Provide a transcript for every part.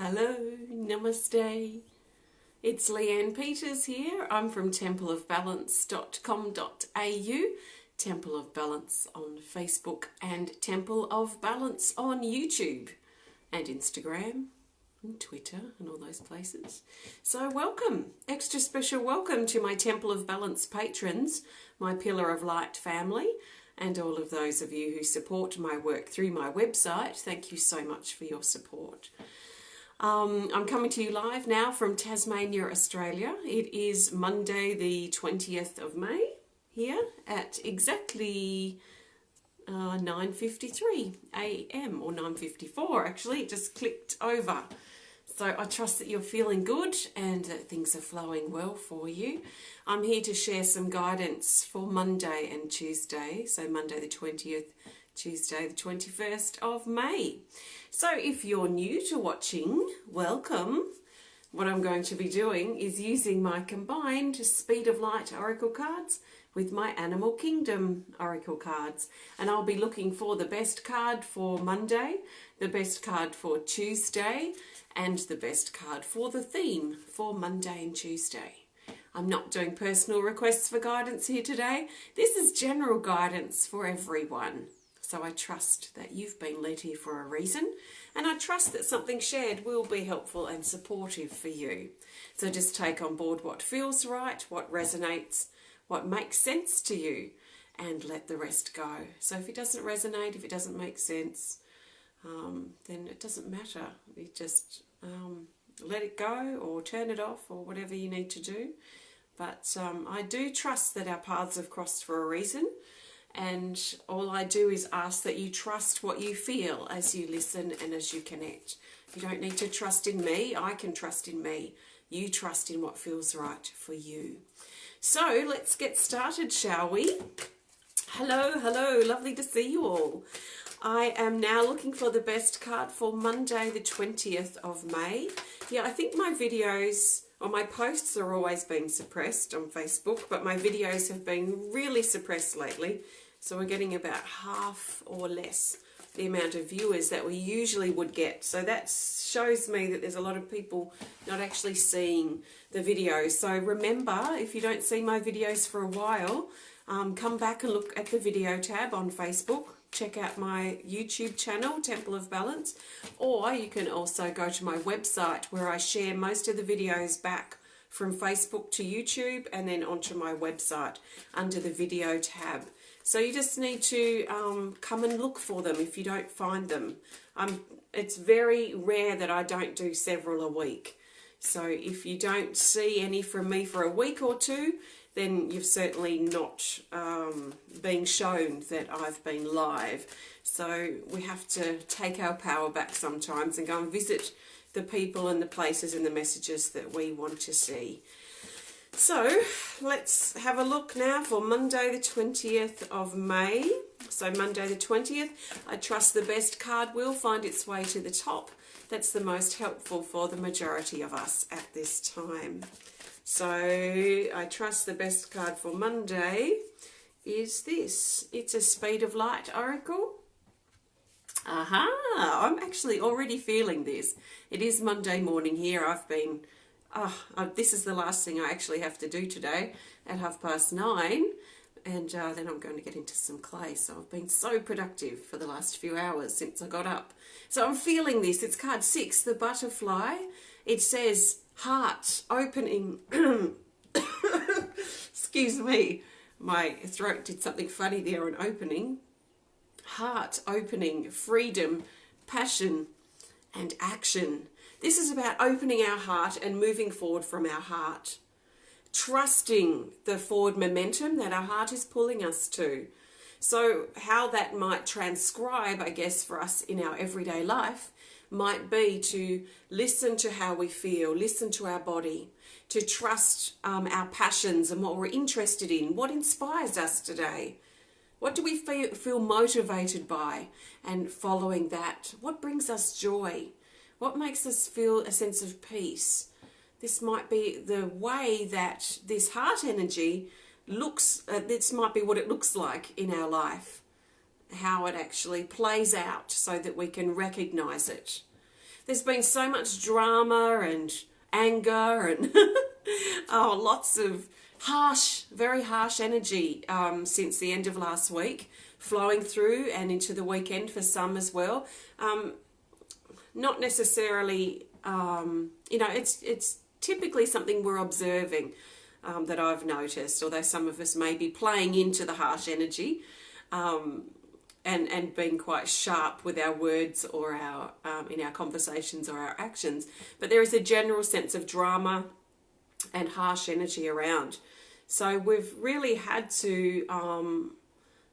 Hello, namaste. It's Leanne Peters here. I'm from templeofbalance.com.au, Temple of Balance on Facebook and Temple of Balance on YouTube and Instagram and Twitter and all those places. So welcome, extra special welcome to my Temple of Balance patrons, my Pillar of Light family, and all of those of you who support my work through my website. Thank you so much for your support. I'm coming to you live now from Tasmania, Australia. It is Monday the 20th of May here at exactly 9:53 a.m. or 9:54 actually. It just clicked over. So I trust that you're feeling good and that things are flowing well for you. I'm here to share some guidance for Monday and Tuesday. So Monday the 20th, Tuesday the 21st of May. So if you're new to watching, welcome. What I'm going to be doing is using my combined Speed of Light Oracle cards with my Animal Kingdom Oracle cards. And I'll be looking for the best card for Monday, the best card for Tuesday, and the best card for the theme for Monday and Tuesday. I'm not doing personal requests for guidance here today. This is general guidance for everyone. So I trust that you've been led here for a reason, and I trust that something shared will be helpful and supportive for you. So just take on board what feels right, what resonates, what makes sense to you, and let the rest go. So if it doesn't resonate, if it doesn't make sense, then it doesn't matter. You just let it go or turn it off or whatever you need to do. But I do trust that our paths have crossed for a reason. And all I do is ask that you trust what you feel as you listen and as you connect. You don't need to trust in me. I can trust in me. You trust in what feels right for you. So let's get started, shall we? Hello, hello. Lovely to see you all. I am now looking for the best card for Monday, the 20th of May. Yeah, I think my videos or my posts are always being suppressed on Facebook, but my videos have been really suppressed lately. So we're getting about half or less the amount of viewers that we usually would get. So that shows me that there's a lot of people not actually seeing the videos. So remember, if you don't see my videos for a while, come back and look at the video tab on Facebook. Check out my YouTube channel, Temple of Balance, or you can also go to my website where I share most of the videos back from Facebook to YouTube and then onto my website under the video tab. So you just need to come and look for them if you don't find them. It's very rare that I don't do several a week. So if you don't see any from me for a week or two, then you've certainly not been shown that I've been live. So we have to take our power back sometimes and go and visit the people and the places and the messages that we want to see. So let's have a look now for Monday the 20th of May. So Monday the 20th, I trust the best card will find its way to the top. That's the most helpful for the majority of us at this time. So I trust the best card for Monday is this. It's a Speed of Light Oracle. Aha! I'm actually already feeling this. It is Monday morning here. This is the last thing I actually have to do today at 9:30. And then I'm going to get into some clay. So I've been so productive for the last few hours since I got up. So I'm feeling this. It's card 6, the butterfly. It says heart opening. Excuse me. My throat did something funny there on opening. Heart opening, freedom, passion, and action. This is about opening our heart and moving forward from our heart. Trusting the forward momentum that our heart is pulling us to. So how that might transcribe, I guess, for us in our everyday life might be to listen to how we feel, listen to our body, to trust our passions and what we're interested in, what inspires us today. What do we feel motivated by? And following that, what brings us joy? What makes us feel a sense of peace? This might be the way that this heart energy looks, this might be what it looks like in our life, how it actually plays out so that we can recognize it. there's been so much drama and anger and lots of very harsh energy since the end of last week, flowing through and into the weekend for some as well. Not necessarily, it's typically something we're observing that I've noticed, although some of us may be playing into the harsh energy and being quite sharp with our words or our in our conversations or our actions. But there is a general sense of drama and harsh energy around. So we've really had to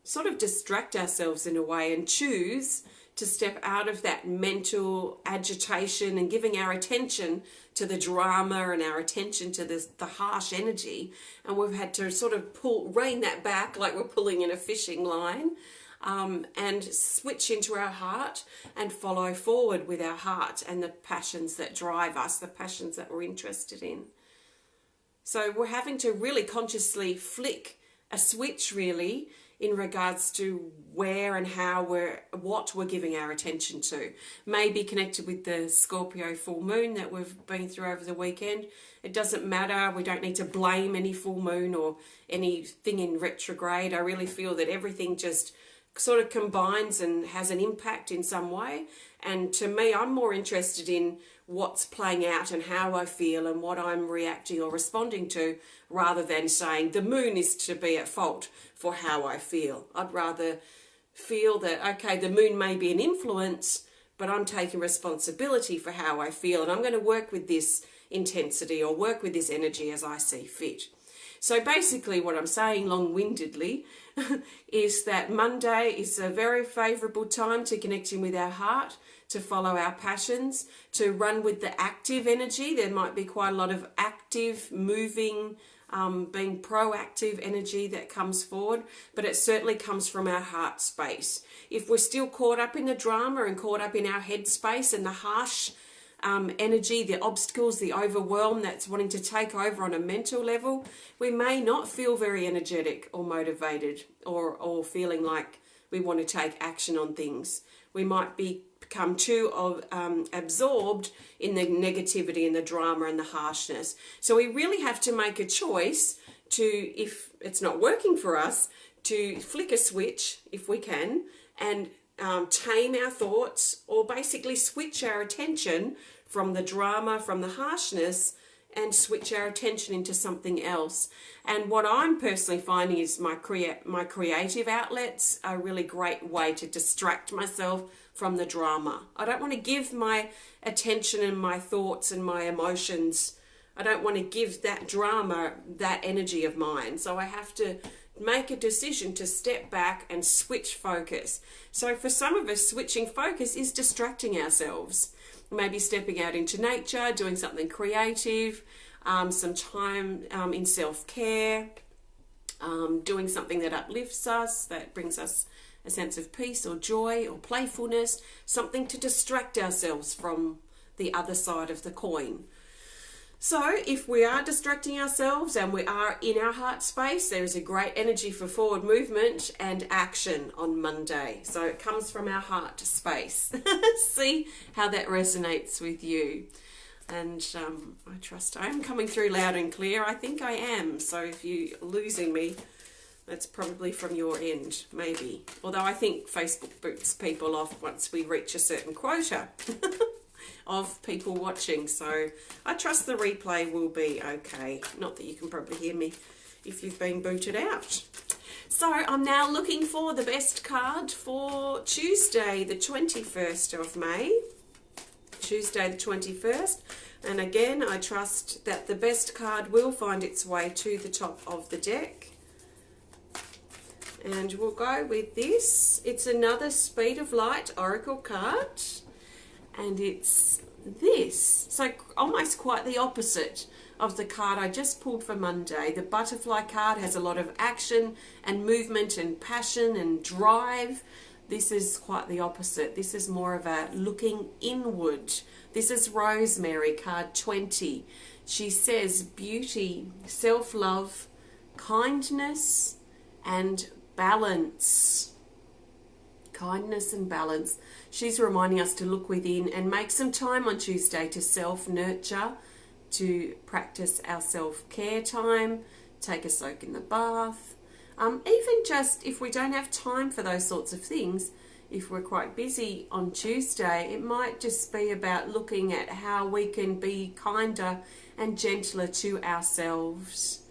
sort of distract ourselves in a way and choose to step out of that mental agitation and giving our attention to the drama and our attention to the harsh energy. And we've had to sort of rein that back like we're pulling in a fishing line, and switch into our heart and follow forward with our heart and the passions that drive us, the passions that we're interested in. So we're having to really consciously flick a switch really in regards to where and how what we're giving our attention to. Maybe connected with the Scorpio full moon that we've been through over the weekend. It doesn't matter. We don't need to blame any full moon or anything in retrograde. I really feel that everything just sort of combines and has an impact in some way. And to me, I'm more interested in what's playing out and how I feel and what I'm reacting or responding to, rather than saying the moon is to be at fault for how I feel. I'd rather feel that, okay, the moon may be an influence, but I'm taking responsibility for how I feel, and I'm going to work with this intensity or work with this energy as I see fit. So basically what I'm saying long-windedly is that Monday is a very favourable time to connecting with our heart, to follow our passions, to run with the active energy. There might be quite a lot of active, moving, being proactive energy that comes forward, but it certainly comes from our heart space. If we're still caught up in the drama and caught up in our head space and the harsh energy, the obstacles, the overwhelm that's wanting to take over on a mental level, we may not feel very energetic or motivated or feeling like we want to take action on things. We might become too absorbed in the negativity and the drama and the harshness. So we really have to make a choice to, if it's not working for us, to flick a switch if we can and tame our thoughts, or basically switch our attention from the drama, from the harshness, and switch our attention into something else. And what I'm personally finding is my creative outlets are a really great way to distract myself from the drama. I don't want to give my attention and my thoughts and my emotions, I don't want to give that drama that energy of mine. So I have to make a decision to step back and switch focus. So for some of us, switching focus is distracting ourselves. Maybe stepping out into nature, doing something creative, some time in self-care, doing something that uplifts us, that brings us a sense of peace or joy or playfulness, something to distract ourselves from the other side of the coin. So if we are distracting ourselves and we are in our heart space, there is a great energy for forward movement and action on Monday. So it comes from our heart space. See how that resonates with you. And I trust I am coming through loud and clear. I think I am. So if you're losing me, that's probably from your end, maybe. Although I think Facebook boots people off once we reach a certain quota of people watching, so I trust the replay will be okay. Not that you can probably hear me if you've been booted out. So I'm now looking for the best card for Tuesday the 21st of May. Tuesday the 21st. And again, I trust that the best card will find its way to the top of the deck. And we'll go with this. It's another Speed of Light Oracle card. And it's this. So almost quite the opposite of the card I just pulled for Monday. The Butterfly card has a lot of action and movement and passion and drive. This is quite the opposite. This is more of a looking inward. This is Rosemary, card 20. She says beauty, self-love, kindness, and balance. kindness and balance. She's reminding us to look within and make some time on Tuesday to self-nurture, to practice our self-care time, take a soak in the bath. Even just if we don't have time for those sorts of things, if we're quite busy on Tuesday, it might just be about looking at how we can be kinder and gentler to ourselves.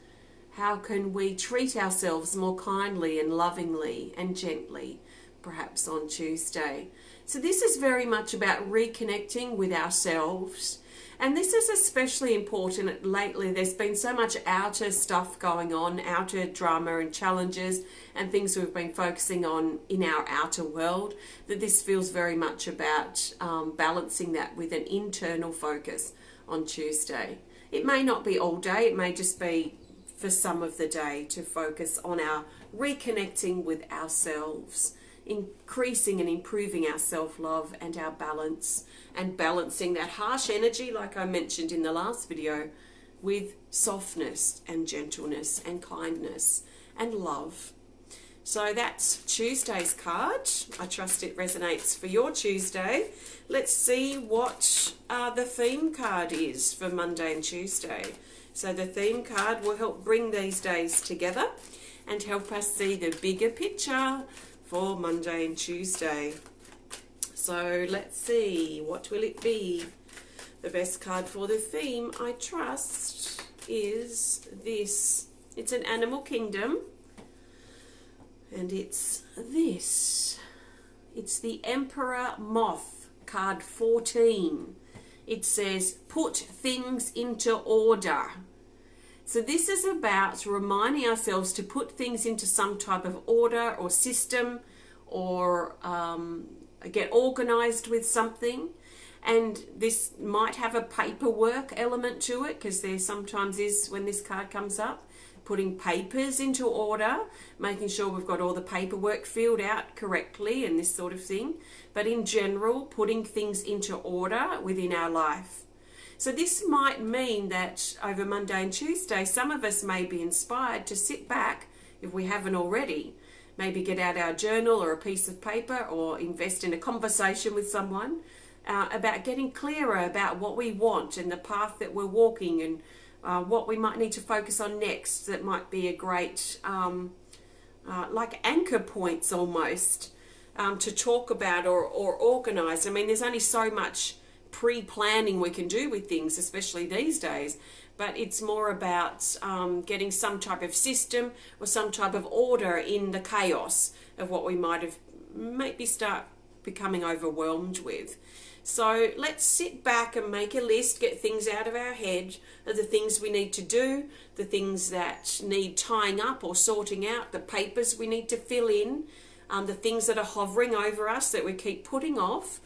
How can we treat ourselves more kindly and lovingly and gently, perhaps on Tuesday? So this is very much about reconnecting with ourselves. And this is especially important lately. There's been so much outer stuff going on, outer drama and challenges and things we've been focusing on in our outer world, that this feels very much about balancing that with an internal focus on Tuesday. It may not be all day, it may just be for some of the day to focus on our reconnecting with ourselves, increasing and improving our self-love and our balance, and balancing that harsh energy, like I mentioned in the last video, with softness and gentleness and kindness and love. So that's Tuesday's card. I trust it resonates for your Tuesday. Let's see what the theme card is for Monday and Tuesday. So the theme card will help bring these days together and help us see the bigger picture for Monday and Tuesday. So let's see, what will it be? The best card for the theme, I trust, is this. It's an animal kingdom, and it's this. It's the Emperor Moth, card 14. It says, put things into order. So this is about reminding ourselves to put things into some type of order or system, or get organized with something. And this might have a paperwork element to it, because there sometimes is, when this card comes up, putting papers into order, making sure we've got all the paperwork filled out correctly and this sort of thing. But in general, putting things into order within our life. So this might mean that over Monday and Tuesday, some of us may be inspired to sit back, if we haven't already, maybe get out our journal or a piece of paper, or invest in a conversation with someone about getting clearer about what we want and the path that we're walking, and what we might need to focus on next. That might be a great, like anchor points almost, to talk about or organise. I mean, there's only so much pre-planning we can do with things, especially these days. But it's more about getting some type of system or some type of order in the chaos of what we might have maybe start becoming overwhelmed with. So let's sit back and make a list, get things out of our head of the things we need to do, the things that need tying up or sorting out, the papers we need to fill in, the things that are hovering over us that we keep putting off,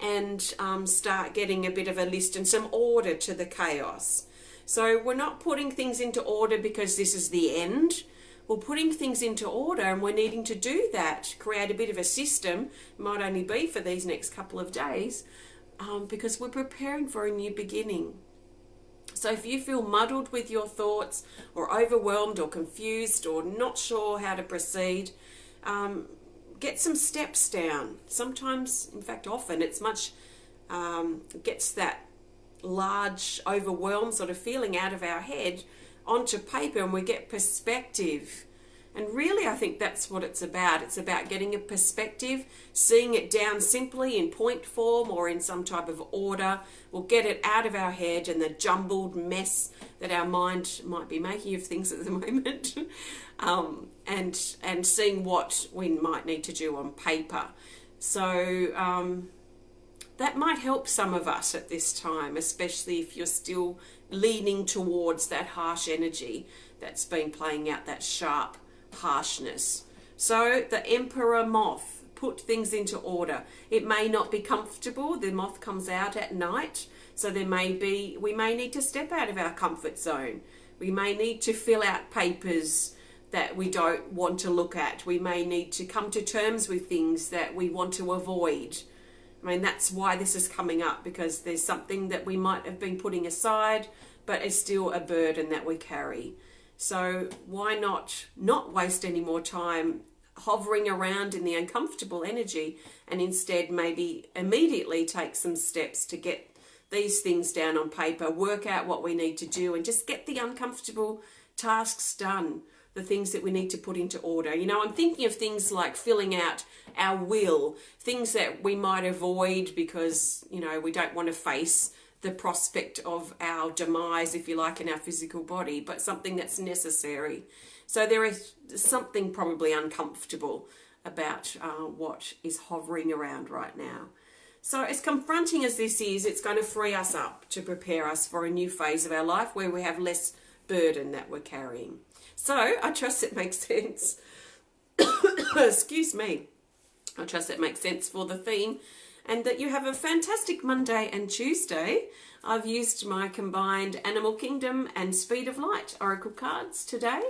and start getting a bit of a list and some order to the chaos. So we're not putting things into order because this is the end. We're putting things into order, and we're needing to do that, create a bit of a system. It might only be for these next couple of days, because we're preparing for a new beginning. So if you feel muddled with your thoughts, or overwhelmed or confused or not sure how to proceed, get some steps down. Sometimes, in fact often, it's much, gets that large, overwhelmed sort of feeling out of our head onto paper, and we get perspective. And really, I think that's what it's about. It's about getting a perspective, seeing it down simply in point form or in some type of order. We'll get it out of our head and the jumbled mess that our mind might be making of things at the moment, and seeing what we might need to do on paper. So that might help some of us at this time, especially if you're still leaning towards that harsh energy that's been playing out, that sharp harshness. So the Emperor Moth, put things into order. It may not be comfortable. The moth comes out at night, so we may need to step out of our comfort zone. We may need to fill out papers that we don't want to look at. We may need to come to terms with things that we want to avoid. I mean, that's why this is coming up, because there's something that we might have been putting aside, but is still a burden that we carry. So why not waste any more time hovering around in the uncomfortable energy, and instead maybe immediately take some steps to get these things down on paper, work out what we need to do, and just get the uncomfortable tasks done, the things that we need to put into order. You know, I'm thinking of things like filling out our will, things that we might avoid because, you know, we don't want to face the prospect of our demise, if you like, in our physical body, but something that's necessary. So there is something probably uncomfortable about what is hovering around right now. So as confronting as this is, it's going to free us up to prepare us for a new phase of our life where we have less burden that we're carrying. So I trust it makes sense. Excuse me. I trust it makes sense for the theme, and that you have a fantastic Monday and Tuesday. I've used my combined Animal Kingdom and Speed of Light Oracle cards today.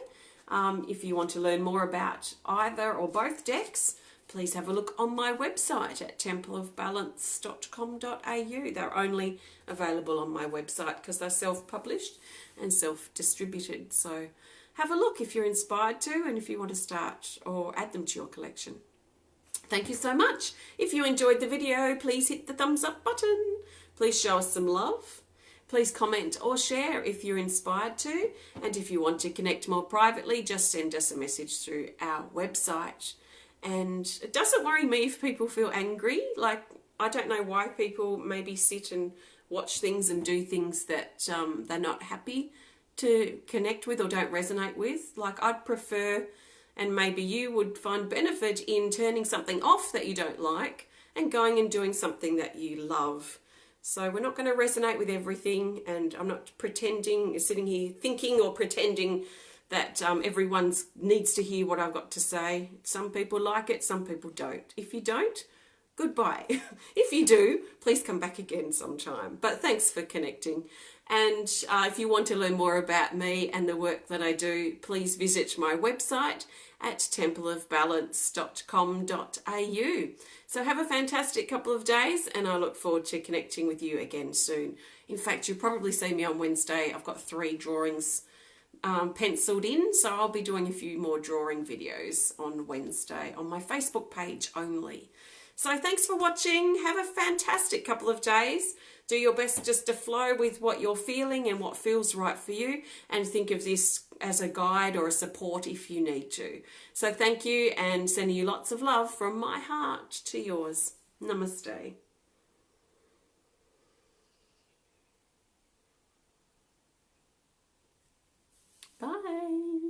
If you want to learn more about either or both decks, please have a look on my website at templeofbalance.com.au. They're only available on my website because they're self-published and self-distributed. So have a look if you're inspired to, and if you want to start or add them to your collection. Thank you so much. If you enjoyed the video, please hit the thumbs up button. Please show us some love. Please comment or share if you're inspired to. And if you want to connect more privately, just send us a message through our website. And it doesn't worry me if people feel angry. Like, I don't know why people maybe sit and watch things and do things that they're not happy to connect with or don't resonate with. Like, I'd prefer, and maybe you would find benefit in turning something off that you don't like and going and doing something that you love. So we're not going to resonate with everything, and I'm not pretending, sitting here thinking or pretending that everyone needs to hear what I've got to say. Some people like it, some people don't. If you don't, goodbye. If you do, please come back again sometime. But thanks for connecting. And if you want to learn more about me and the work that I do, please visit my website at templeofbalance.com.au. So have a fantastic couple of days, and I look forward to connecting with you again soon. In fact, you'll probably see me on Wednesday. I've got 3 drawings penciled in, so I'll be doing a few more drawing videos on Wednesday on my Facebook page only. So thanks for watching. Have a fantastic couple of days. Do your best just to flow with what you're feeling and what feels right for you, and think of this as a guide or a support if you need to. So thank you, and sending you lots of love from my heart to yours. Namaste. Bye.